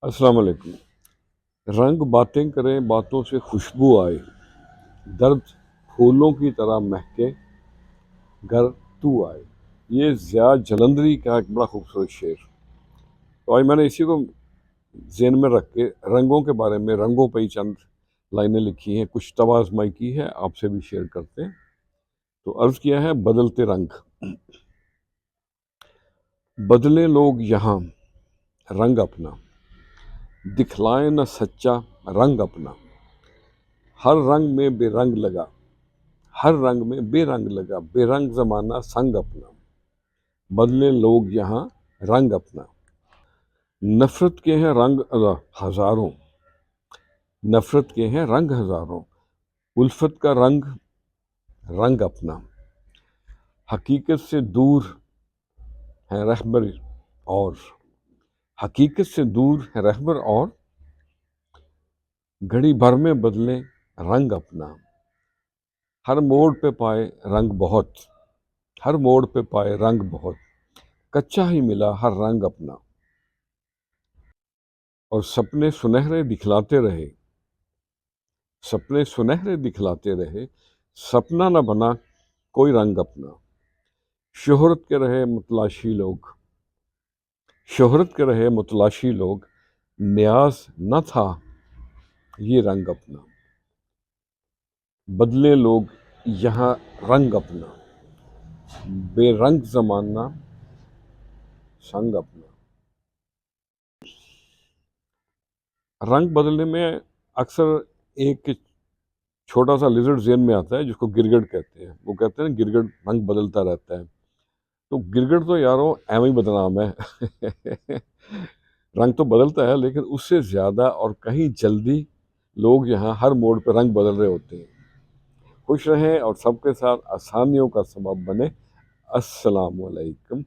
अस्सलाम वालेकुम। रंग बातें करें, बातों से खुशबू आए, दर्द फूलों की तरह महके, घर तू आए। ये ज़िया जलंधरी का एक बड़ा खूबसूरत शेर। तो आज मैंने इसी को ज़हन में रख के रंगों के बारे में, रंगों पे ही चंद लाइनें लिखी हैं, कुछ तवाज़माई की है, आपसे भी शेयर करते हैं। तो अर्ज़ किया है, बदलते रंग। बदले लोग यहाँ रंग अपना, दिखलाए न सच्चा रंग अपना। हर रंग में बेरंग लगा, हर रंग में बेरंग लगा, बेरंग ज़माना संग अपना। बदले लोग यहाँ रंग अपना। नफ़रत के हैं रंग हज़ारों, नफ़रत के हैं रंग हज़ारों, उल्फत का रंग रंग अपना। हकीकत से दूर है रहबर और, हकीकत से दूर है रहबर और, घड़ी भर में बदले रंग अपना। हर मोड़ पे पाए रंग बहुत, हर मोड़ पे पाए रंग बहुत, कच्चा ही मिला हर रंग अपना। और सपने सुनहरे दिखलाते रहे, सपने सुनहरे दिखलाते रहे, सपना न बना कोई रंग अपना। शोहरत के रहे मुतलाशी लोग, शोहरत के रहे मुतलाशी लोग, न्याज न था ये रंग अपना। बदले लोग यहाँ रंग अपना, बेरंग ज़माना संग अपना। रंग बदलने में अक्सर एक छोटा सा लिजर्ड ज़हन में आता है जिसको गिरगिट कहते हैं। वो कहते हैं गिरगिट रंग बदलता रहता है। तो गिरगिट तो यारों एवं ही बदनाम है। रंग तो बदलता है लेकिन उससे ज़्यादा और कहीं जल्दी लोग यहाँ हर मोड़ पर रंग बदल रहे होते हैं। खुश रहें और सबके साथ आसानियों का सबब बने। अस्सलाम वालेकुम।